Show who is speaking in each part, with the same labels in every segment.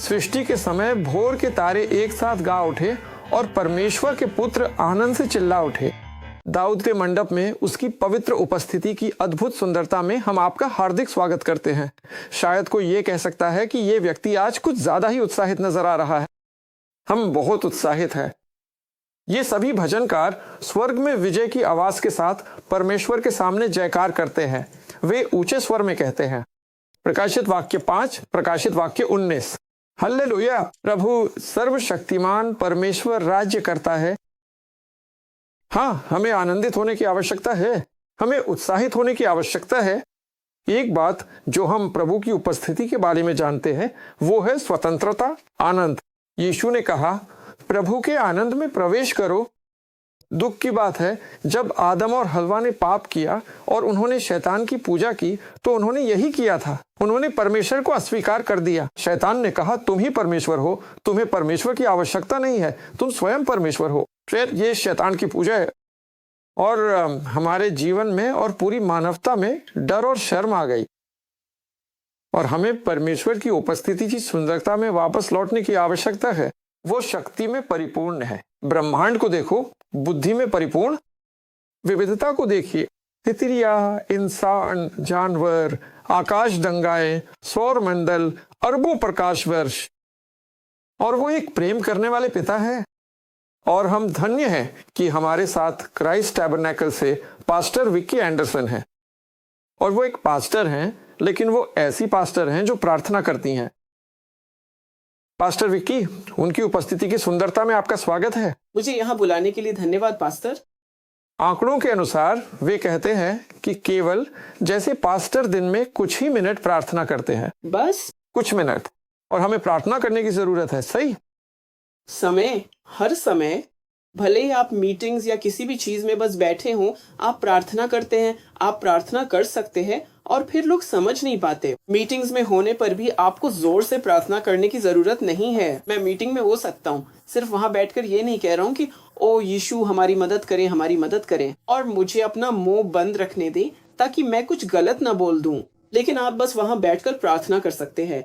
Speaker 1: सृष्टि के समय भोर के तारे एक साथ गा उठे और परमेश्वर के पुत्र आनंद से चिल्ला उठे। दाऊद के मंडप में उसकी पवित्र उपस्थिति की अद्भुत सुंदरता में हम आपका हार्दिक स्वागत करते हैं। शायद कोई ये कह सकता है कि ये व्यक्ति आज कुछ ज्यादा ही उत्साहित नजर आ रहा है। हम बहुत उत्साहित हैं। ये सभी भजनकार स्वर्ग में विजय की आवाज के साथ परमेश्वर के सामने जयकार करते हैं। वे ऊंचे स्वर में कहते हैं। प्रकाशित वाक्य 5, प्रकाशित वाक्य 19। हल्लेलुया! प्रभु सर्वशक्तिमान परमेश्वर राज्य करता है। हाँ, हमें आनंदित होने की आवश्यकता है, हमें उत्साहित होने की आवश्यकता है। एक बात जो हम प्रभु की उपस्थिति के बारे में जानते हैं वो है स्वतंत्रता, आनंद। यीशु ने कहा, प्रभु के आनंद में प्रवेश करो। दुख की बात है, जब आदम और हव्वा ने पाप किया और उन्होंने शैतान की पूजा की तो उन्होंने यही किया था। उन्होंने परमेश्वर को अस्वीकार कर दिया। शैतान ने कहा, तुम ही परमेश्वर हो, तुम्हें परमेश्वर की आवश्यकता नहीं है, तुम स्वयं परमेश्वर हो। फिर ये शैतान की पूजा है और हमारे जीवन में और पूरी मानवता में डर और शर्म आ गई और हमें परमेश्वर की उपस्थिति की सुंदरता में वापस लौटने की आवश्यकता है। वो शक्ति में परिपूर्ण है। ब्रह्मांड को देखो, बुद्धि में परिपूर्ण। विविधता को देखिए, तितलियां, इंसान, जानवर, आकाश गंगाएं, सौर मंडल, अरबों प्रकाश वर्ष। और वो एक प्रेम करने वाले पिता है। और हम धन्य हैं कि हमारे साथ क्राइस्ट टैबरनेकल से पास्टर विक्की एंडरसन है। और वो एक पास्टर हैं, लेकिन वो ऐसी पास्टर हैं जो प्रार्थना करती हैं। पास्टर विक्की, उनकी उपस्थिति की सुंदरता में आपका स्वागत है।
Speaker 2: मुझे यहाँ बुलाने के लिए धन्यवाद पास्टर।
Speaker 1: आंकड़ों के अनुसार वे कहते हैं कि केवल जैसे पास्टर दिन में कुछ ही मिनट प्रार्थना करते हैं,
Speaker 2: बस
Speaker 1: कुछ मिनट। और हमें प्रार्थना करने की जरूरत है, सही?
Speaker 2: समय, हर समय, भले ही आप मीटिंग्स या किसी भी चीज में बस बैठे हों, आप प्रार्थना करते हैं। आप प्रार्थना कर सकते हैं और फिर लोग समझ नहीं पाते। मीटिंग्स में होने पर भी आपको जोर से प्रार्थना करने की जरूरत नहीं है। मैं मीटिंग में हो सकता हूँ, सिर्फ वहां बैठकर ये नहीं कह रहा हूँ कि ओ यीशु हमारी मदद करें, हमारी मदद करें, और मुझे अपना मुंह बंद रखने दे ताकि मैं कुछ गलत ना बोल दूं। लेकिन आप बस वहां बैठकर प्रार्थना कर सकते हैं।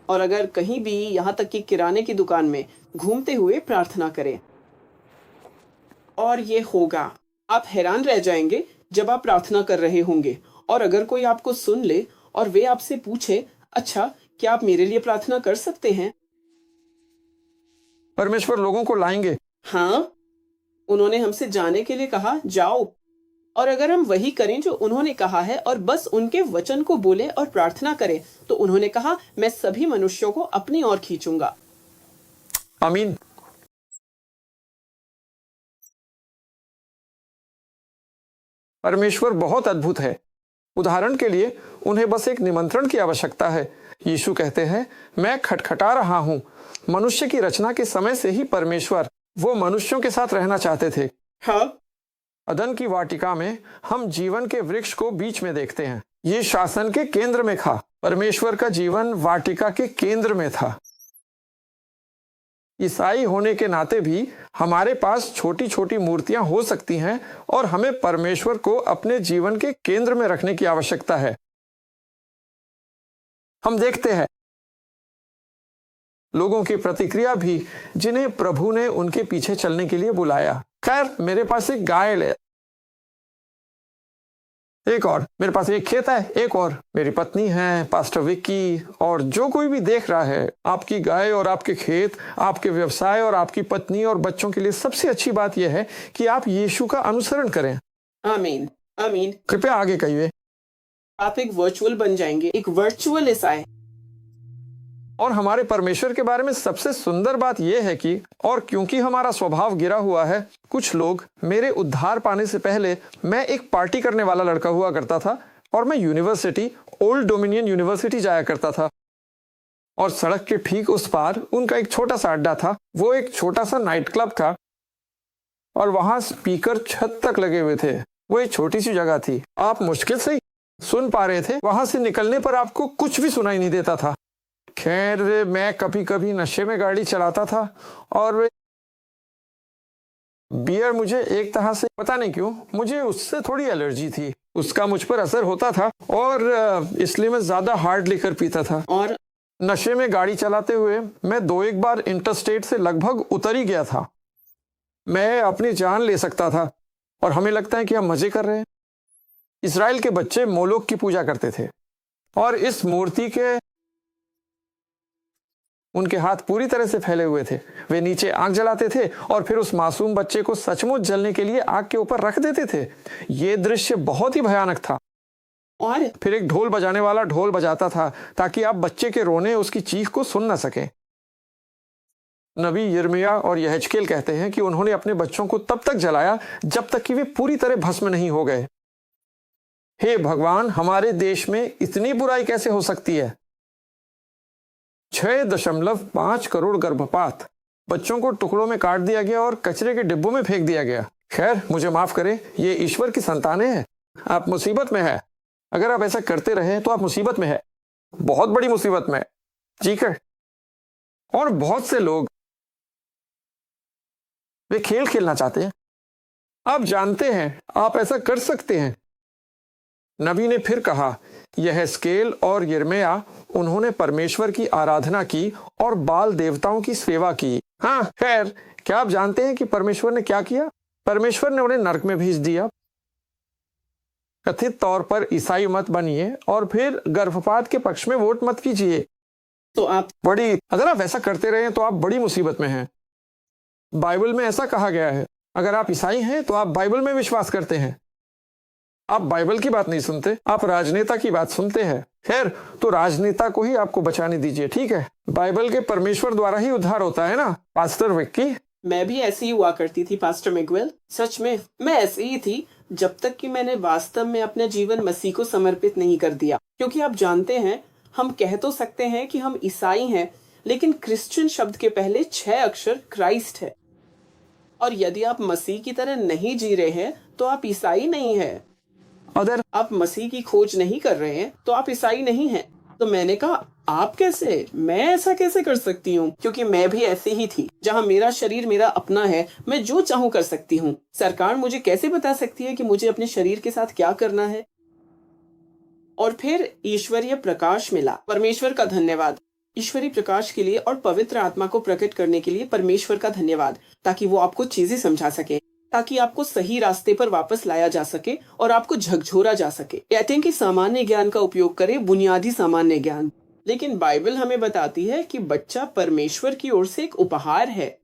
Speaker 2: और अगर कहीं भी, यहाँ तक कि किराने की दुकान में घूमते हुए प्रार्थना करें, और ये होगा। आप हैरान रह जाएंगे जब आप प्रार्थना कर रहे होंगे। और अगर कोई आपको सुन ले और वे आपसे पूछे, अच्छा क्या आप मेरे लिए प्रार्थना कर सकते हैं?
Speaker 1: परमेश्वर लोगों को लाएंगे।
Speaker 2: हाँ, उन्होंने हमसे जाने के लिए कहा, जाओ। और अगर हम वही करें जो उन्होंने कहा है और बस उनके वचन को बोले और प्रार्थना करें, तो उन्होंने कहा, मैं सभी मनुष्यों को अपनी ओर खींचूंगा।
Speaker 1: आमीन। परमेश्वर बहुत अद्भुत है। उदाहरण के लिए उन्हें बस एक निमंत्रण की आवश्यकता है। यीशु कहते हैं, मैं खटखटा रहा हूं। मनुष्य की रचना के समय से ही परमेश्वर वो मनुष्यों के साथ रहना चाहते थे।
Speaker 2: हाँ,
Speaker 1: अदन की वाटिका में हम जीवन के वृक्ष को बीच में देखते हैं। ये शासन के केंद्र में था। परमेश्वर का जीवन वाटिका के केंद्र में था। ईसाई होने के नाते भी हमारे पास छोटी छोटी मूर्तियां हो सकती हैं और हमें परमेश्वर को अपने जीवन के केंद्र में रखने की आवश्यकता है। हम देखते हैं लोगों की प्रतिक्रिया भी जिन्हें प्रभु ने उनके पीछे चलने के लिए बुलाया। खैर, मेरे पास एक गाय है, एक और मेरे पास एक खेत है, एक और मेरी पत्नी है, पास्टर विक्की, और जो कोई भी देख रहा है, आपकी गाय और आपके खेत, आपके व्यवसाय और आपकी पत्नी और बच्चों के लिए सबसे अच्छी बात यह है कि आप यीशु का अनुसरण करें।
Speaker 2: आमीन, आमीन।
Speaker 1: कृपया आगे कहिए।
Speaker 2: आप एक वर्चुअल बन जाएंगे, एक वर्चुअल ईसाई।
Speaker 1: और हमारे परमेश्वर के बारे में सबसे सुंदर बात यह है कि, और क्योंकि हमारा स्वभाव गिरा हुआ है, कुछ लोग, मेरे उद्धार पाने से पहले मैं एक पार्टी करने वाला लड़का हुआ करता था और मैं यूनिवर्सिटी, ओल्ड डोमिनियन यूनिवर्सिटी जाया करता था। और सड़क के ठीक उस पार उनका एक छोटा सा अड्डा था। वो एक छोटा सा नाइट क्लब था और वहां स्पीकर छत तक लगे हुए थे। वो एक छोटी सी जगह थी, आप मुश्किल से सुन पा रहे थे। वहां से निकलने पर आपको कुछ भी सुनाई नहीं देता था। खैर, मैं कभी कभी नशे में गाड़ी चलाता था और बियर मुझे एक तरह से, पता नहीं क्यों, मुझे उससे थोड़ी एलर्जी थी। उसका मुझ पर असर होता था और इसलिए मैं ज्यादा हार्ड लिकर पीता था।
Speaker 2: और
Speaker 1: नशे में गाड़ी चलाते हुए मैं 2-1 बार इंटरस्टेट से लगभग उतर ही गया था। मैं अपनी जान ले सकता था और हमें लगता है कि हम मजे कर रहे हैं। इजराइल के बच्चे मोलोक की पूजा करते थे और इस मूर्ति के उनके हाथ पूरी तरह से फैले हुए थे। वे नीचे आग जलाते थे और फिर उस मासूम बच्चे को सचमुच जलने के लिए आग के ऊपर रख देते थे। ये दृश्य बहुत ही भयानक था।
Speaker 2: और
Speaker 1: फिर एक ढोल बजाने वाला ढोल बजाता था ताकि आप बच्चे के रोने उसकी चीख को सुन न सके। नबी यिर्मयाह और यहेजकेल कहते हैं कि उन्होंने अपने बच्चों को तब तक जलाया जब तक कि वे पूरी तरह भस्म नहीं हो गए। हे भगवान, हमारे देश में इतनी बुराई कैसे हो सकती है? 6.5 करोड़ गर्भपात, बच्चों को टुकड़ों में काट दिया गया और कचरे के डिब्बों में फेंक दिया गया। खैर, मुझे माफ करें, ये ईश्वर की संतानें हैं। आप मुसीबत में है। अगर आप ऐसा करते रहे तो आप मुसीबत में है, बहुत बड़ी मुसीबत में है। ठीक है। और बहुत से लोग वे खेल खेलना चाहते हैं। आप जानते हैं आप ऐसा कर सकते हैं। नबी ने फिर कहा, यहेजकेल और यिर्मयाह, उन्होंने परमेश्वर की आराधना की और बाल देवताओं की सेवा की। हाँ, खैर, क्या आप जानते हैं कि परमेश्वर ने क्या किया? परमेश्वर ने उन्हें नरक में भेज दिया। कथित तौर पर ईसाई मत बनिए और फिर गर्भपात के पक्ष में वोट मत कीजिए।
Speaker 2: तो
Speaker 1: अगर आप ऐसा करते रहे तो आप बड़ी मुसीबत में हैं। बाइबल में ऐसा कहा गया है। अगर आप ईसाई हैं तो आप बाइबल में विश्वास करते हैं। आप बाइबल की बात नहीं सुनते, आप राजनेता की बात सुनते हैं। खैर, तो राजनेता को ही आपको बचाने दीजिए, ठीक है? बाइबल के परमेश्वर द्वारा ही उद्धार होता है ना, पास्टर विक्की?
Speaker 2: मैं भी ऐसी ही हुआ करती थी पास्टर मिगुएल। सच में मैं ऐसी ही थी जब तक कि मैंने वास्तव में अपना जीवन मसीह को समर्पित नहीं कर दिया। क्योंकि आप जानते हैं, हम कह तो सकते हैं कि हम ईसाई हैं, लेकिन क्रिश्चियन शब्द के पहले 6 अक्षर क्राइस्ट है। और यदि आप मसीह की तरह नहीं जी रहे हैं तो आप ईसाई नहीं हैं। अगर आप मसीह की खोज नहीं कर रहे हैं तो आप ईसाई नहीं हैं। तो मैंने कहा, आप कैसे? मैं ऐसा कैसे कर सकती हूँ? क्योंकि मैं भी ऐसी ही थी। जहाँ मेरा शरीर मेरा अपना है, मैं जो चाहूँ कर सकती हूँ। सरकार मुझे कैसे बता सकती है कि मुझे अपने शरीर के साथ क्या करना है? और फिर ईश्वरीय प्रकाश मिला। परमेश्वर का धन्यवाद ईश्वरीय प्रकाश के लिए और पवित्र आत्मा को प्रकट करने के लिए। परमेश्वर का धन्यवाद, ताकि वो आपको चीजें समझा सके, ताकि आपको सही रास्ते पर वापस लाया जा सके और आपको झकझोरा जा सके। कहते हैं कि सामान्य ज्ञान का उपयोग करें, बुनियादी सामान्य ज्ञान। लेकिन बाइबल हमें बताती है कि बच्चा परमेश्वर की ओर से एक उपहार है।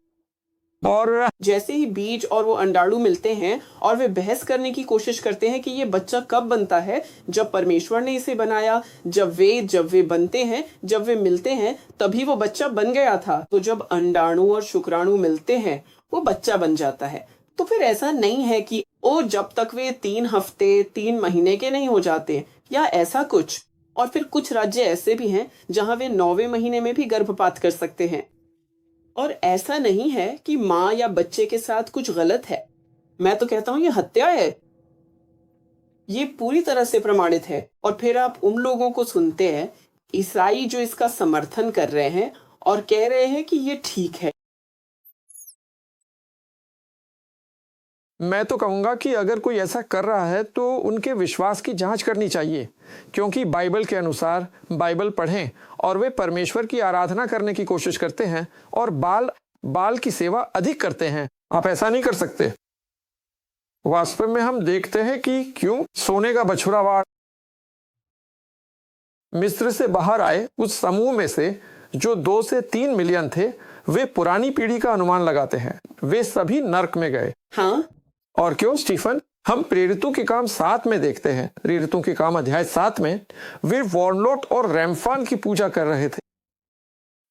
Speaker 2: और जैसे ही बीज और वो अंडाणु मिलते हैं और वे बहस करने की कोशिश करते हैं कि ये बच्चा कब बनता है, जब परमेश्वर ने इसे बनाया, जब वे बनते हैं, जब वे मिलते हैं, तभी वो बच्चा बन गया था। तो जब अंडाणु और शुक्राणु मिलते हैं, वो बच्चा बन जाता है। तो फिर ऐसा नहीं है कि जब तक वे 3 हफ्ते 3 महीने के नहीं हो जाते या ऐसा कुछ। और फिर कुछ राज्य ऐसे भी हैं जहां वे 9वें महीने में भी गर्भपात कर सकते हैं। और ऐसा नहीं है कि माँ या बच्चे के साथ कुछ गलत है। मैं तो कहता हूं ये हत्या है। ये पूरी तरह से प्रमाणित है। और फिर आप उन लोगों को सुनते हैं, ईसाई, जो इसका समर्थन कर रहे हैं और कह रहे हैं कि ये ठीक है।
Speaker 1: मैं तो कहूंगा कि अगर कोई ऐसा कर रहा है तो उनके विश्वास की जांच करनी चाहिए, क्योंकि बाइबल के अनुसार बाइबल पढ़ें और वे परमेश्वर की आराधना करने की कोशिश करते हैं और बाल की सेवा अधिक करते हैं। आप ऐसा नहीं कर सकते। वास्तव में हम देखते हैं कि क्यों सोने का बछुड़ावाड़ मिस्र से बाहर आए उस समूह में से जो 2 से 3 मिलियन थे, वे पुरानी पीढ़ी का अनुमान लगाते हैं। वे सभी नर्क में गए।
Speaker 2: हाँ,
Speaker 1: और क्यों स्टीफन? हम प्रेरितों के काम 7 में देखते हैं। प्रेरितों के काम अध्याय 7 में वे वॉर्नलोट और रैम्फान की पूजा कर रहे थे,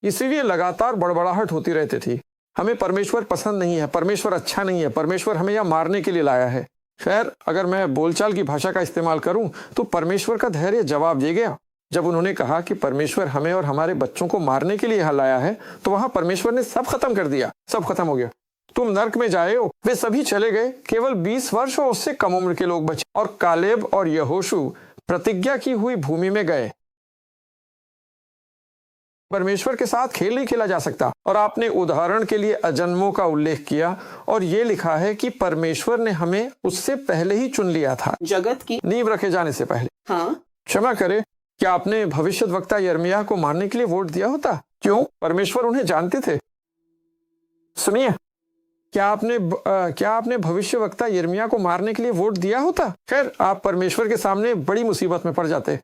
Speaker 1: इसीलिए लगातार बड़बड़ाहट होती रहती थी। हमें परमेश्वर पसंद नहीं है, परमेश्वर अच्छा नहीं है, परमेश्वर हमें यहाँ मारने के लिए लाया है। खैर, अगर मैं बोलचाल की भाषा का इस्तेमाल करूं तो परमेश्वर का धैर्य जवाब दे गया। जब उन्होंने कहा कि परमेश्वर हमें और हमारे बच्चों को मारने के लिए यहाँ लाया है, तो वहां परमेश्वर ने सब खत्म कर दिया। सब खत्म हो गया। तुम नर्क में जाए हो। वे सभी चले गए। केवल 20 वर्ष और उससे कम उम्र के लोग बचे। और कालेब और यहोशू प्रतिज्ञा की हुई भूमि में गए। परमेश्वर के साथ खेल नहीं खेला जा सकता। और आपने उदाहरण के लिए अजन्मों का उल्लेख किया और ये लिखा है कि परमेश्वर ने हमें उससे पहले ही चुन लिया था,
Speaker 2: जगत की
Speaker 1: नींव रखे जाने से पहले।
Speaker 2: हाँ,
Speaker 1: क्षमा करे, क्या आपने भविष्यद्वक्ता यिर्मयाह को मारने के लिए वोट दिया होता? क्यों? परमेश्वर उन्हें जानते थे। सुनिए, क्या आपने भविष्यवक्ता यिर्मयाह को मारने के लिए वोट दिया होता? खैर, आप परमेश्वर के सामने बड़ी मुसीबत में पड़ जाते।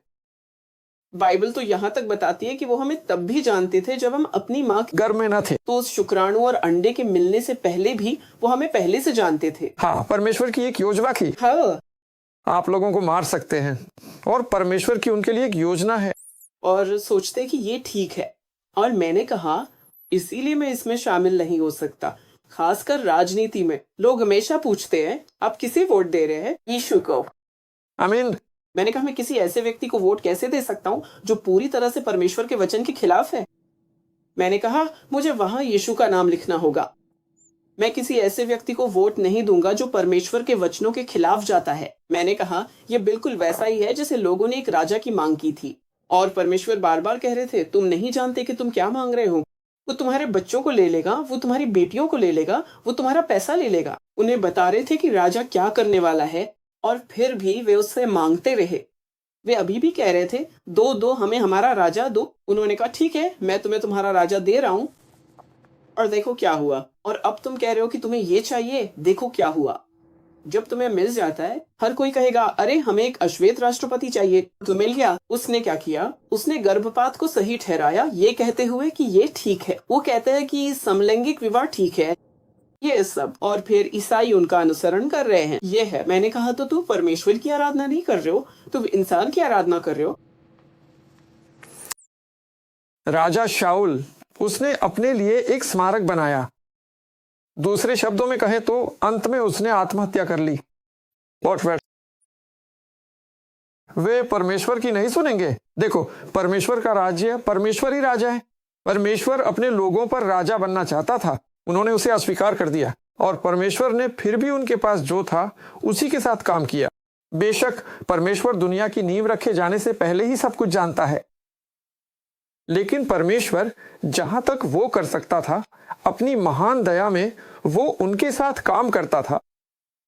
Speaker 2: बाइबल तो यहाँ तक बताती है कि वो हमें तब भी जानते थे जब हम अपनी माँ के
Speaker 1: गर्भ में न थे।
Speaker 2: तो उस शुक्राणु और अंडे के मिलने से पहले भी वो हमें पहले से जानते थे।
Speaker 1: हाँ, परमेश्वर की एक योजना थी।
Speaker 2: हाँ,
Speaker 1: आप लोगों को मार सकते हैं और परमेश्वर की उनके लिए एक योजना है।
Speaker 2: और सोचते कि ये ठीक है। और मैंने कहा इसीलिए मैं इसमें शामिल नहीं हो सकता। खासकर राजनीति में लोग हमेशा पूछते हैं आप किसे वोट दे रहे हैं? यीशु को।
Speaker 1: आमीन।
Speaker 2: मैंने कहा मैं किसी ऐसे व्यक्ति को वोट कैसे दे सकता हूँ जो पूरी तरह से परमेश्वर के वचन के खिलाफ है? मैंने कहा मुझे वहां यीशु का नाम लिखना होगा। मैं किसी ऐसे व्यक्ति को वोट नहीं दूंगा जो परमेश्वर के वचनों के खिलाफ जाता है। मैंने कहा यह बिल्कुल वैसा ही है जैसे लोगों ने एक राजा की मांग की थी और परमेश्वर बार बार कह रहे थे तुम नहीं जानते कि तुम क्या मांग रहे हो। वो तुम्हारे बच्चों को ले लेगा, वो तुम्हारी बेटियों को ले लेगा, वो तुम्हारा पैसा ले लेगा। उन्हें बता रहे थे कि राजा क्या करने वाला है और फिर भी वे उससे मांगते रहे। वे अभी भी कह रहे थे दो हमें हमारा राजा दो। उन्होंने कहा ठीक है, मैं तुम्हें तुम्हारा राजा दे रहा हूं। और देखो क्या हुआ। और अब तुम कह रहे हो कि तुम्हें ये चाहिए, देखो क्या हुआ। जब तुम्हें मिल जाता है हर कोई कहेगा अरे हमें एक अश्वेत राष्ट्रपति चाहिए। तो मिल गया। उसने क्या किया? उसने गर्भपात को सही ठहराया ये कहते हुए कि ये ठीक है। वो कहते हैं कि समलैंगिक विवाह ठीक है, ये सब। और फिर ईसाई उनका अनुसरण कर रहे हैं। ये है। मैंने कहा तो तुम परमेश्वर की आराधना नहीं कर रहे हो, तुम इंसान की आराधना कर रहे हो।
Speaker 1: राजा शाऊल उसने अपने लिए एक स्मारक बनाया। दूसरे शब्दों में कहे तो अंत में उसने आत्महत्या कर ली। और फिर वे परमेश्वर की नहीं सुनेंगे। देखो, परमेश्वर का राज्य, परमेश्वर ही राजा है। परमेश्वर अपने लोगों पर राजा बनना चाहता था, उन्होंने उसे अस्वीकार कर दिया और परमेश्वर ने फिर भी उनके पास जो था उसी के साथ काम किया। बेशक परमेश्वर दुनिया की नींव रखे जाने से पहले ही सब कुछ जानता है, लेकिन परमेश्वर जहां तक वो कर सकता था अपनी महान दया में वो उनके साथ काम करता था।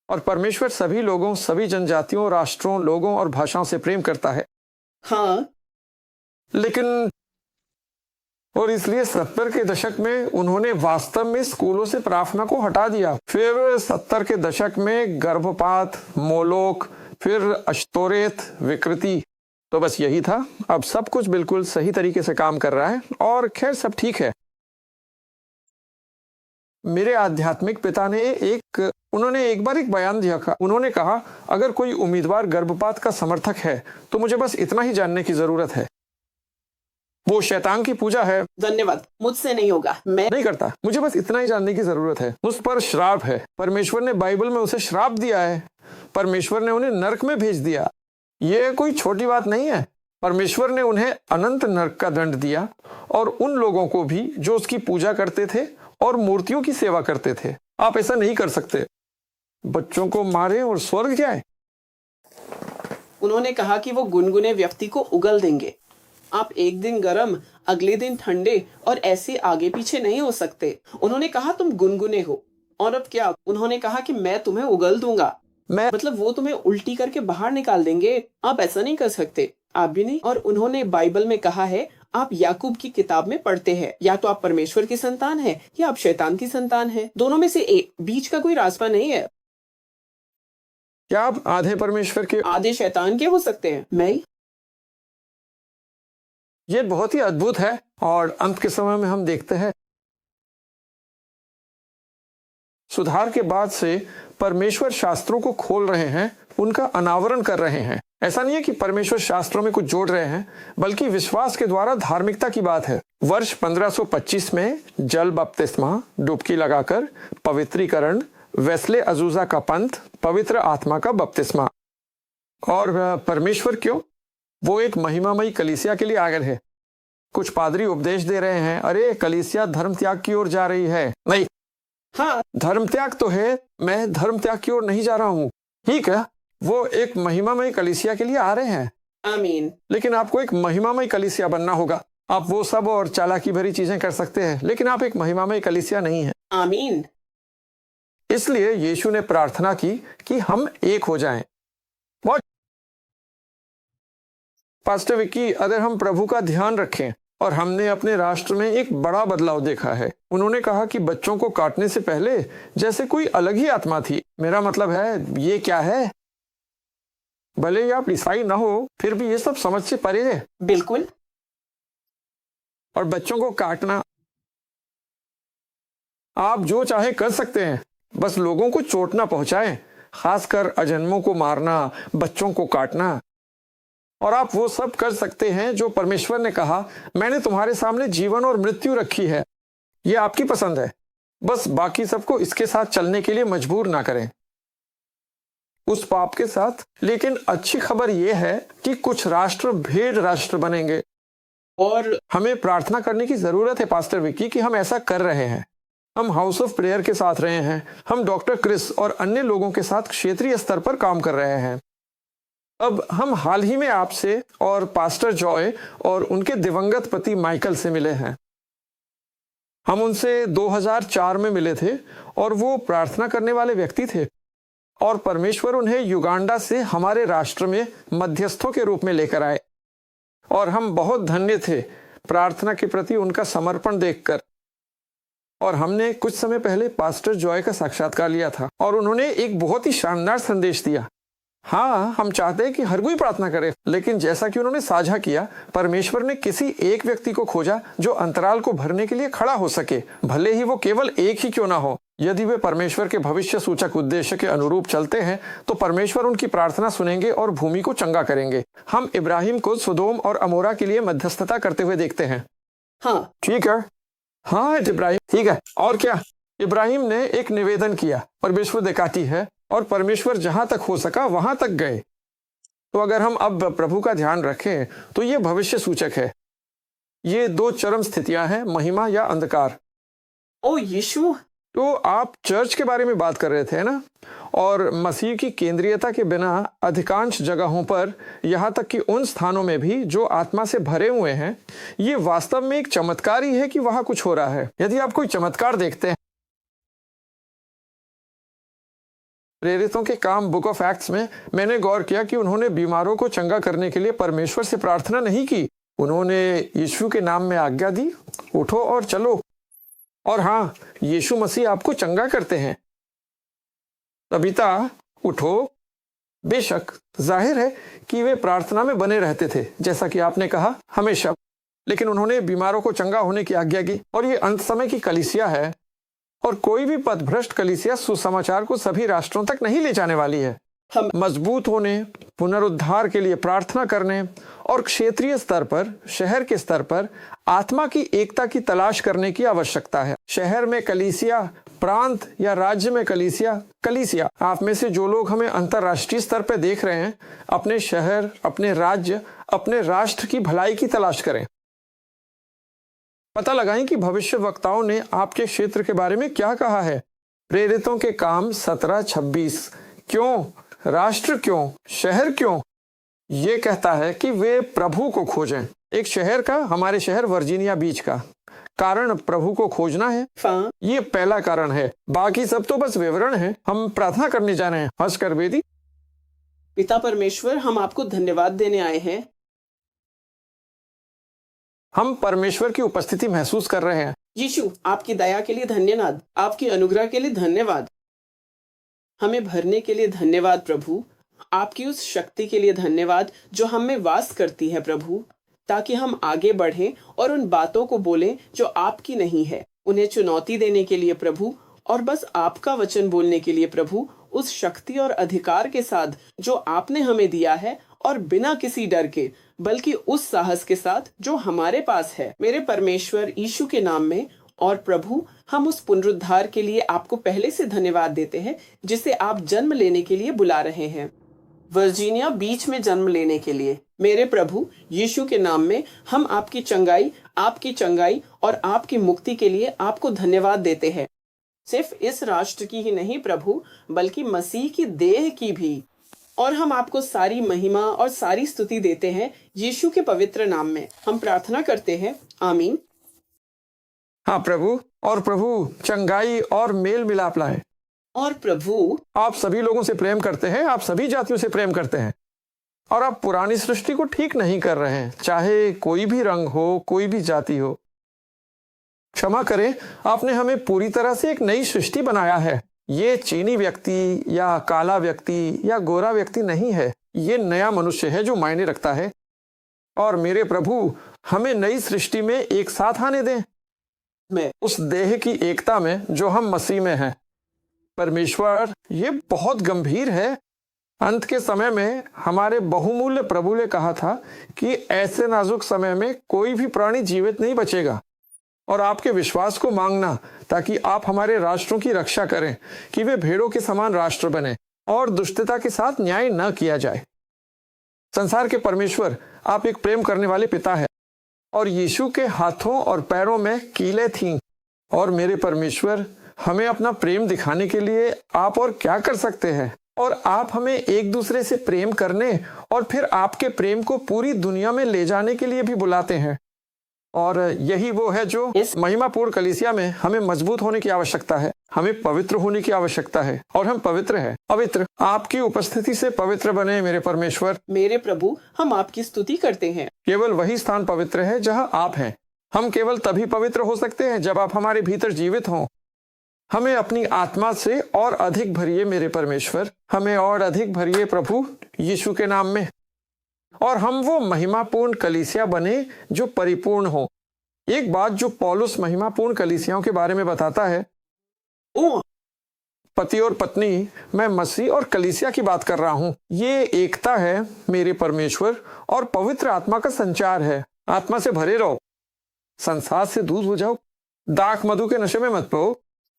Speaker 1: और परमेश्वर सभी लोगों, सभी जनजातियों, राष्ट्रों, लोगों और भाषाओं से प्रेम करता है।
Speaker 2: हाँ,
Speaker 1: लेकिन और इसलिए 70 के दशक में उन्होंने वास्तव में स्कूलों से प्रार्थना को हटा दिया। फिर 70 के दशक में गर्भपात, मोलोक, फिर अश्तोरेत, विकृति। तो बस यही था। अब सब कुछ बिल्कुल सही तरीके से काम कर रहा है और खैर सब ठीक है। मेरे आध्यात्मिक पिता ने उन्होंने एक बार एक बयान दिया। उन्होंने कहा अगर कोई उम्मीदवार गर्भपात का समर्थक है तो मुझे बस इतना ही जानने की जरूरत है, वो शैतान की पूजा है।
Speaker 2: धन्यवाद, मुझसे नहीं होगा, मैं
Speaker 1: नहीं करता। मुझे बस इतना ही जानने की जरूरत है। उस पर श्राप है। परमेश्वर ने बाइबल में उसे श्राप दिया है। परमेश्वर ने उन्हें नरक में भेज दिया। यह कोई छोटी बात नहीं है। परमेश्वर ने उन्हें अनंत नरक का दंड दिया और उन लोगों को भी जो उसकी पूजा करते थे और मूर्तियों की सेवा करते थे। आप ऐसा नहीं कर सकते। बच्चों को मारे और स्वर्ग जाए।
Speaker 2: उन्होंने कहा कि वो गुनगुने व्यक्ति को उगल देंगे। आप एक दिन गर्म, अगले दिन ठंडे और ऐसे आगे पीछे नहीं हो सकते। उन्होंने कहा तुम गुनगुने हो और अब क्या? उन्होंने कहा कि मैं तुम्हें उगल दूंगा। मतलब वो तुम्हें उल्टी करके बाहर निकाल देंगे। आप ऐसा नहीं कर सकते, आप भी नहीं। और उन्होंने बाइबल में कहा है, आप याकूब की किताब में पढ़ते हैं, या तो आप परमेश्वर की संतान है या आप शैतान की संतान है। दोनों में से एक, बीच का कोई रास्ता नहीं है।
Speaker 1: क्या आप आधे परमेश्वर के
Speaker 2: आधे शैतान के हो सकते हैं? मैं
Speaker 1: ये बहुत ही अद्भुत है। और अंत के समय में हम देखते हैं सुधार के बाद से परमेश्वर शास्त्रों को खोल रहे हैं, उनका अनावरण कर रहे हैं। ऐसा नहीं है कि परमेश्वर शास्त्रों में कुछ जोड़ रहे हैं, बल्कि विश्वास के द्वारा धार्मिकता की बात है। वर्ष 1525 में जल बपतिस्मा, डुबकी लगाकर पवित्रीकरण, वेस्ले अजूजा का पंथ, पवित्र आत्मा का बपतिस्मा। और परमेश्वर क्यों? वो एक महिमामयी कलीसिया के लिए आगे है। कुछ पादरी उपदेश दे रहे हैं, अरे कलीसिया धर्म त्याग की ओर जा रही है। नहीं,
Speaker 2: हाँ,
Speaker 1: धर्म त्याग तो है, मैं धर्म त्याग की ओर नहीं जा रहा हूँ। ठीक है, वो एक महिमामयी कलीसिया के लिए आ रहे हैं।
Speaker 2: आमीन।
Speaker 1: लेकिन आपको एक महिमामयी कलीसिया बनना होगा। आप वो सब और चालाकी भरी चीजें कर सकते हैं, लेकिन आप एक महिमामयी कलीसिया नहीं है।
Speaker 2: आमीन।
Speaker 1: इसलिए यीशु ने प्रार्थना की कि हम एक हो जाएं। पास्टर विक्की, अगर हम प्रभु का ध्यान रखें, और हमने अपने राष्ट्र में एक बड़ा बदलाव देखा है। उन्होंने कहा कि बच्चों को काटने से पहले जैसे कोई अलग ही आत्मा थी। मेरा मतलब है, ये क्या है? भले ही आप ईसाई ना हो, फिर भी ये सब समझ से परे है।
Speaker 2: बिल्कुल।
Speaker 1: और बच्चों को काटना, आप जो चाहे कर सकते हैं, बस लोगों को चोट ना पहुंचाएं, खासकर अजन्मों को मारना, बच्चों को काटना। और आप वो सब कर सकते हैं जो परमेश्वर ने कहा, मैंने तुम्हारे सामने जीवन और मृत्यु रखी है, ये आपकी पसंद है। बस बाकी सबको इसके साथ चलने के लिए मजबूर ना करें, उस पाप के साथ। लेकिन अच्छी खबर यह है कि कुछ राष्ट्र भेड़ राष्ट्र बनेंगे, और हमें प्रार्थना करने की जरूरत है पास्टर विक्की कि हम ऐसा कर रहे हैं। हम हाउस ऑफ प्रेयर के साथ रहे हैं, हम डॉक्टर क्रिस और अन्य लोगों के साथ क्षेत्रीय स्तर पर काम कर रहे हैं। अब हम हाल ही में आपसे और पास्टर जॉय और उनके दिवंगत पति माइकल से मिले हैं। हम उनसे 2004 में मिले थे और वो प्रार्थना करने वाले व्यक्ति थे, और परमेश्वर उन्हें युगांडा से हमारे राष्ट्र में मध्यस्थों के रूप में लेकर आए, और हम बहुत धन्य थे प्रार्थना के प्रति उनका समर्पण देखकर। और हमने कुछ समय पहले पास्टर जॉय का साक्षात्कार लिया था, और उन्होंने एक बहुत ही शानदार संदेश दिया। हाँ, हम चाहते हैं कि हर कोई प्रार्थना करे, लेकिन जैसा कि उन्होंने साझा किया, परमेश्वर ने किसी एक व्यक्ति को खोजा जो अंतराल को भरने के लिए खड़ा हो सके, भले ही वो केवल एक ही क्यों ना हो। यदि वे परमेश्वर के भविष्य सूचक उद्देश्य के अनुरूप चलते हैं, तो परमेश्वर उनकी प्रार्थना सुनेंगे और भूमि को चंगा करेंगे। हम इब्राहिम को सोदोम और अमोरा के लिए मध्यस्थता करते हुए देखते हैं।
Speaker 2: हाँ,
Speaker 1: ठीक है। हाँ इब्राहिम, ठीक है। और क्या? इब्राहिम ने एक निवेदन किया और विश्व दिखाती है, और परमेश्वर जहां तक हो सका वहां तक गए। तो अगर हम अब प्रभु का ध्यान रखें, तो ये भविष्य सूचक है। ये दो चरम स्थितियां हैं, महिमा या अंधकार।
Speaker 2: ओ यीशु,
Speaker 1: तो आप चर्च के बारे में बात कर रहे थे ना, और मसीह की केंद्रीयता के बिना अधिकांश जगहों पर, यहाँ तक कि उन स्थानों में भी जो आत्मा से भरे हुए हैं, ये वास्तव में एक चमत्कार ही है कि वहां कुछ हो रहा है। यदि आप कोई चमत्कार देखते हैं, प्रेरितों के काम बुक ऑफ एक्ट्स में मैंने गौर किया कि उन्होंने बीमारों को चंगा करने के लिए परमेश्वर से प्रार्थना नहीं की। उन्होंने यीशु के नाम में आज्ञा दी, उठो और चलो। और हाँ, यीशु मसीह आपको चंगा करते हैं। तबीता, उठो। बेशक जाहिर है कि वे प्रार्थना में बने रहते थे, जैसा कि आपने कहा, हमेशा। लेकिन उन्होंने बीमारों को चंगा होने की आज्ञा की। और ये अंत समय की कलीसिया है, और कोई भी पथभ्रष्ट कलीसिया सुसमाचार को सभी राष्ट्रों तक नहीं ले जाने वाली है। हम मजबूत होने, पुनरुद्धार के लिए प्रार्थना करने, और क्षेत्रीय स्तर पर, शहर के स्तर पर आत्मा की एकता की तलाश करने की आवश्यकता है। शहर में कलीसिया, प्रांत या राज्य में कलीसिया। आप में से जो लोग हमें अंतर्राष्ट्रीय स्तर पर देख रहे हैं, अपने शहर, अपने राज्य, अपने राष्ट्र की भलाई की तलाश करें। पता लगाएं कि भविष्य वक्ताओं ने आपके क्षेत्र के बारे में क्या कहा है। प्रेरितों के काम 17:26। क्यों? राष्ट्र क्यों? शहर क्यों? ये कहता है कि वे प्रभु को खोजें। एक शहर का, हमारे शहर वर्जीनिया बीच का कारण प्रभु को खोजना है। ये पहला कारण है, बाकी सब तो बस विवरण है। हम प्रार्थना करने जा रहे हैं। हंस कर बेदी।
Speaker 2: पिता परमेश्वर, हम आपको धन्यवाद देने आए हैं।
Speaker 1: हम परमेश्वर की उपस्थिति महसूस कर रहे हैं।
Speaker 2: यीशु, आपकी दया के लिए धन्यवाद, आपकी अनुग्रह के लिए धन्यवाद, हमें भरने के लिए धन्यवाद प्रभु। आपकी उस शक्ति के लिए धन्यवाद जो हम में वास करती है प्रभु, ताकि हम आगे बढ़ें और उन बातों को बोलें जो आपकी नहीं है। उन्हें चुनौती देने के लिए प्रभु, और बस आपका वचन बोलने के लिए प्रभु, उस शक्ति और अधिकार के साथ जो आपने हमें दिया है, और बिना किसी डर के, बल्कि उस साहस के साथ जो हमारे पास है। मेरे परमेश्वर यीशु के नाम में। और प्रभु, हम उस पुनरुद्धार के लिए आपको पहले से धन्यवाद देते हैं जिसे आप जन्म लेने के लिए बुला रहे हैं, वर्जीनिया बीच में जन्म लेने के लिए। मेरे प्रभु यीशु के नाम में हम आपकी चंगाई और आपकी मुक्ति के लिए आपको धन्यवाद देते हैं। सिर्फ इस राष्ट्र की ही नहीं प्रभु, बल्कि मसीह की देह की भी। और हम आपको सारी महिमा और सारी स्तुति देते हैं यीशु के पवित्र नाम में हम प्रार्थना करते हैं, आमीन।
Speaker 1: हाँ प्रभु, और प्रभु चंगाई और मेल मिलाप लाए।
Speaker 2: और प्रभु,
Speaker 1: आप सभी लोगों से प्रेम करते हैं, आप सभी जातियों से प्रेम करते हैं। और आप पुरानी सृष्टि को ठीक नहीं कर रहे हैं, चाहे कोई भी रंग हो, कोई भी जाति हो। क्षमा करें, आपने हमें पूरी तरह से एक नई सृष्टि बनाया है। ये चीनी व्यक्ति या काला व्यक्ति या गोरा व्यक्ति नहीं है, ये नया मनुष्य है जो मायने रखता है। और मेरे प्रभु, हमें नई सृष्टि में एक साथ आने दें,
Speaker 2: मैं
Speaker 1: उस देह की एकता में जो हम मसीह में हैं। परमेश्वर, ये बहुत गंभीर है। अंत के समय में हमारे बहुमूल्य प्रभु ने कहा था कि ऐसे नाजुक समय में कोई भी प्राणी जीवित नहीं बचेगा। और आपके विश्वास को मांगना ताकि आप हमारे राष्ट्रों की रक्षा करें कि वे भेड़ों के समान राष्ट्र बने और दुष्टता के साथ न्याय न किया जाए। संसार के परमेश्वर, आप एक प्रेम करने वाले पिता हैं और यीशु के हाथों और पैरों में कीलें थीं। और मेरे परमेश्वर, हमें अपना प्रेम दिखाने के लिए आप और क्या कर सकते हैं? और आप हमें एक दूसरे से प्रेम करने और फिर आपके प्रेम को पूरी दुनिया में ले जाने के लिए भी बुलाते हैं। और यही वो है जो इस महिमापूर्ण कलीसिया में हमें मजबूत होने की आवश्यकता है, हमें पवित्र होने की आवश्यकता है। और हम पवित्र हैं, पवित्र आपकी उपस्थिति से पवित्र बने मेरे परमेश्वर।
Speaker 2: मेरे प्रभु, हम आपकी स्तुति करते हैं।
Speaker 1: केवल वही स्थान पवित्र है जहां आप हैं। हम केवल तभी पवित्र हो सकते हैं जब आप हमारे भीतर जीवित हों। हमें अपनी आत्मा से और अधिक भरिए मेरे परमेश्वर, हमें और अधिक भरिए प्रभु यीशु के नाम में। और हम वो महिमापूर्ण कलीसिया बने जो परिपूर्ण हो। एक बात जो पौलुस महिमापूर्ण कलीसियाओं के बारे में बताता है,
Speaker 2: ओ
Speaker 1: पति और पत्नी, मैं मसीह और कलीसिया की बात कर रहा हूं। ये एकता है मेरे परमेश्वर और पवित्र आत्मा का संचार है। आत्मा से भरे रहो, संसार से दूर हो जाओ, दाख मधु के नशे में मत पो।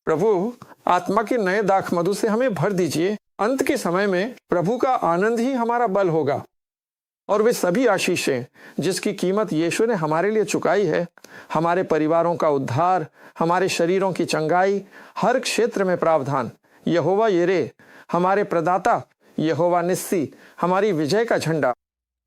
Speaker 1: प्रभु, आत्मा के नए दाख मधु से हमें भर दीजिए। अंत के समय में प्रभु का आनंद ही हमारा बल होगा। और वे सभी आशीषें जिसकी कीमत यीशु ने हमारे लिए चुकाई है, हमारे परिवारों का उद्धार, हमारे शरीरों की चंगाई, हर क्षेत्र में प्रावधान, यहोवा येरे हमारे प्रदाता, यहोवा निस्सी हमारी विजय का झंडा।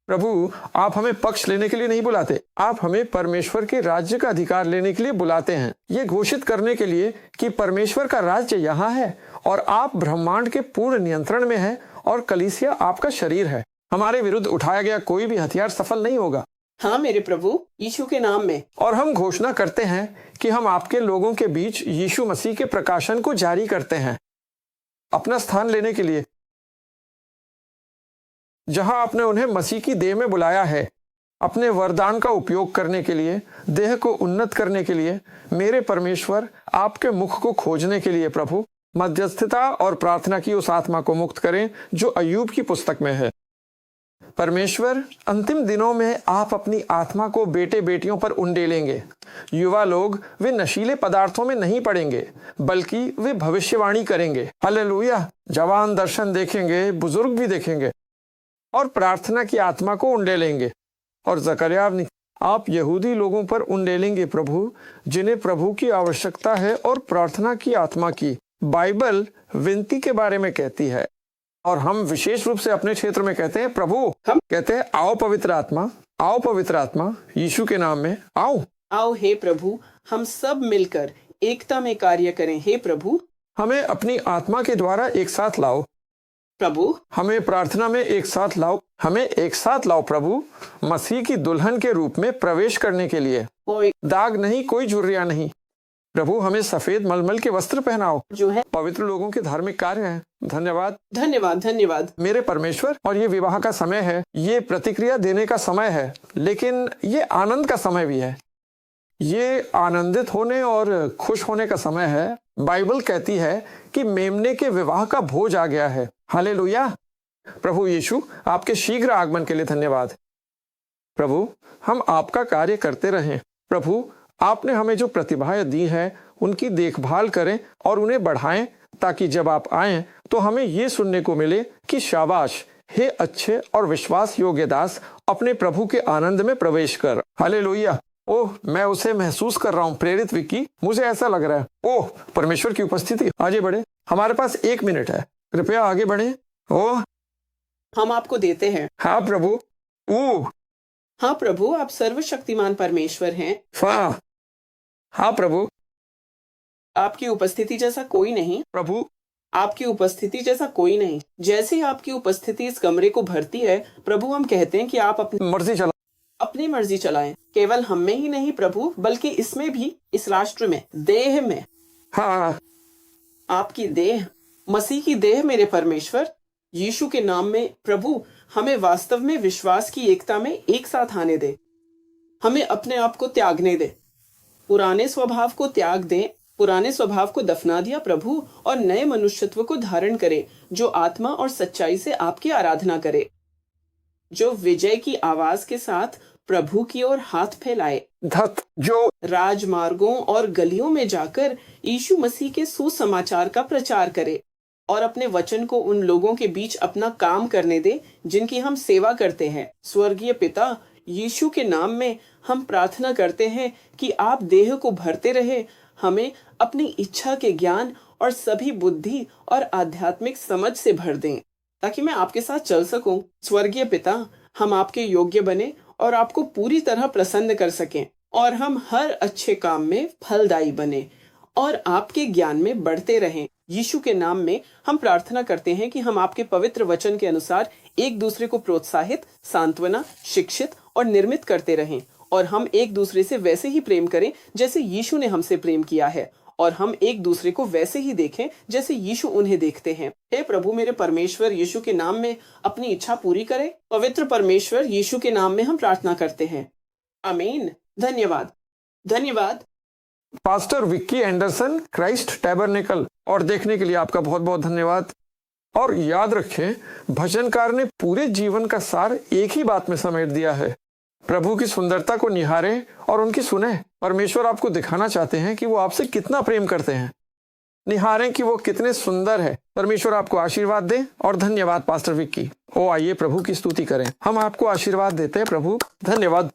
Speaker 1: प्रभु, आप हमें पक्ष लेने के लिए नहीं बुलाते, आप हमें परमेश्वर के राज्य का अधिकार लेने के लिए बुलाते हैं, ये घोषित करने के लिए कि परमेश्वर का राज्य यहाँ है और आप ब्रह्मांड के पूर्ण नियंत्रण में हैं और कलीसिया आपका शरीर है। हमारे विरुद्ध उठाया गया कोई भी हथियार सफल नहीं होगा।
Speaker 2: हाँ मेरे प्रभु, यीशु के नाम में।
Speaker 1: और हम घोषणा करते हैं कि हम आपके लोगों के बीच यीशु मसीह के प्रकाशन को जारी करते हैं, अपना स्थान लेने के लिए जहां आपने उन्हें मसीह की देह में बुलाया है, अपने वरदान का उपयोग करने के लिए, देह को उन्नत करने के लिए। मेरे परमेश्वर, आपके मुख को खोजने के लिए प्रभु मध्यस्थता और प्रार्थना की उस आत्मा को मुक्त करें जो अय्यूब की पुस्तक में है। परमेश्वर, अंतिम दिनों में आप अपनी आत्मा को बेटे बेटियों पर उंडेलेंगे। युवा लोग वे नशीले पदार्थों में नहीं पड़ेंगे, बल्कि वे भविष्यवाणी करेंगे। हालेलुया। जवान दर्शन देखेंगे, बुजुर्ग भी देखेंगे और प्रार्थना की आत्मा को उंडेलेंगे। और जकरिया, आप यहूदी लोगों पर उंडेलेंगे प्रभु, जिन्हें प्रभु की आवश्यकता है और प्रार्थना की आत्मा की। बाइबल विनती के बारे में कहती है और हम विशेष रूप से अपने क्षेत्र में कहते हैं, प्रभु हम कहते हैं, आओ पवित्र आत्मा, आओ पवित्र आत्मा, यीशु के नाम में आओ।
Speaker 2: आओ हे प्रभु, हम सब मिलकर एकता में कार्य करें। हे प्रभु,
Speaker 1: हमें अपनी आत्मा के द्वारा एक साथ लाओ।
Speaker 2: प्रभु,
Speaker 1: हमें प्रार्थना में एक साथ लाओ, हमें एक साथ लाओ प्रभु, मसीह की दुल्हन के रूप में प्रवेश करने के लिए।
Speaker 2: कोई
Speaker 1: दाग नहीं, कोई झुर्रियां नहीं। प्रभु, हमें सफेद मलमल के वस्त्र पहनाओ
Speaker 2: जो है
Speaker 1: पवित्र लोगों के धार्मिक कार्य हैं। धन्यवाद,
Speaker 2: धन्यवाद, धन्यवाद
Speaker 1: मेरे परमेश्वर। और ये विवाह का समय है, ये प्रतिक्रिया देने का समय है, लेकिन ये आनंद का समय भी है। ये आनंदित होने और खुश होने का समय है। बाइबल कहती है कि मेमने के विवाह का भोज आ गया है। हालेलुया। प्रभु यीशु, आपके शीघ्र आगमन के लिए धन्यवाद। प्रभु, हम आपका कार्य करते रहें। प्रभु, आपने हमें जो प्रतिभाएं दी हैं उनकी देखभाल करें और उन्हें बढ़ाएं, ताकि जब आप आएं तो हमें ये सुनने को मिले कि शाबाश, हे अच्छे और विश्वास योग्य दास, अपने प्रभु के आनंद में प्रवेश कर। हालेलुया। ओह, मैं उसे महसूस कर रहा हूँ। प्रेरित विक्की, मुझे ऐसा लग रहा है। ओह, परमेश्वर की उपस्थिति। आगे बढ़े, हमारे पास 1 मिनट है, कृपया आगे बढ़े। ओह,
Speaker 2: हम आपको देते हैं।
Speaker 1: हाँ प्रभु। ओह,
Speaker 2: हाँ प्रभु, आप सर्वशक्तिमान परमेश्वर हैं।
Speaker 1: हाँ प्रभु।
Speaker 2: आपकी उपस्थिति जैसा कोई नहीं।
Speaker 1: प्रभु,
Speaker 2: आपकी उपस्थिति जैसा कोई नहीं। जैसे ही आपकी उपस्थिति इस कमरे को भरती है प्रभु, हम कहते हैं कि आप अपनी मर्जी चलाएं। केवल हम में ही नहीं प्रभु, बल्कि इसमें भी, इस राष्ट्र में, देह में।
Speaker 1: हाँ,
Speaker 2: आपकी देह, मसीह की देह मेरे परमेश्वर, यीशु के नाम में प्रभु हमें वास्तव में विश्वास की एकता में एक साथ आने दे। हमें अपने आप को त्यागने दे, पुराने स्वभाव को त्याग दें, पुराने स्वभाव को दफना दिया प्रभु, और नए मनुष्यत्व को धारण करे, जो आत्मा और सच्चाई से आपकी आराधना करे, जो विजय की आवाज के साथ प्रभु की ओर हाथ फैलाए,
Speaker 1: जो
Speaker 2: राजमार्गों और गलियों में जाकर यीशु मसीह के सुसमाचार का प्रचार करे और अपने वचन को उन लोगों के बीच अपना काम करने दे जिनकी हम सेवा करते हैं। स्वर्गीय पिता, यीशु के नाम में हम प्रार्थना करते हैं कि आप देह को भरते रहे, हमें अपनी इच्छा के ज्ञान और सभी बुद्धि और आध्यात्मिक समझ से भर दें, ताकि मैं आपके साथ चल सकूं। स्वर्गीय पिता, हम आपके योग्य बने और आपको पूरी तरह प्रसन्न कर सकें, और हम हर अच्छे काम में फलदायी बने और आपके ज्ञान में बढ़ते रहें। यीशु के नाम में हम प्रार्थना करते हैं कि हम आपके पवित्र वचन के अनुसार एक दूसरे को प्रोत्साहित, सांत्वना, शिक्षित और निर्मित करते रहें, और हम एक दूसरे से वैसे ही प्रेम करें जैसे यीशु ने हमसे प्रेम किया है, और हम एक दूसरे को वैसे ही देखें जैसे यीशु उन्हें देखते हैं। हे प्रभु मेरे परमेश्वर, यीशु के नाम में अपनी इच्छा पूरी करे। पवित्र परमेश्वर, यीशु के नाम में हम प्रार्थना करते हैं, आमीन। धन्यवाद। धन्यवाद
Speaker 1: pastor Vicky Anderson, Christ tabernacle. और देखने के लिए आपका बहुत बहुत धन्यवाद। और याद रखें, भजनकार ने पूरे जीवन का सार एक ही बात में समेट दिया है। प्रभु की सुंदरता को निहारें और उनकी सुने। परमेश्वर आपको दिखाना चाहते हैं कि वो आपसे कितना प्रेम करते हैं। निहारें कि वो कितने सुंदर है। परमेश्वर आपको आशीर्वाद दे। और धन्यवाद पास्टर विक्की। आइए प्रभु की स्तुति करें। हम आपको आशीर्वाद देते हैं प्रभु। धन्यवाद।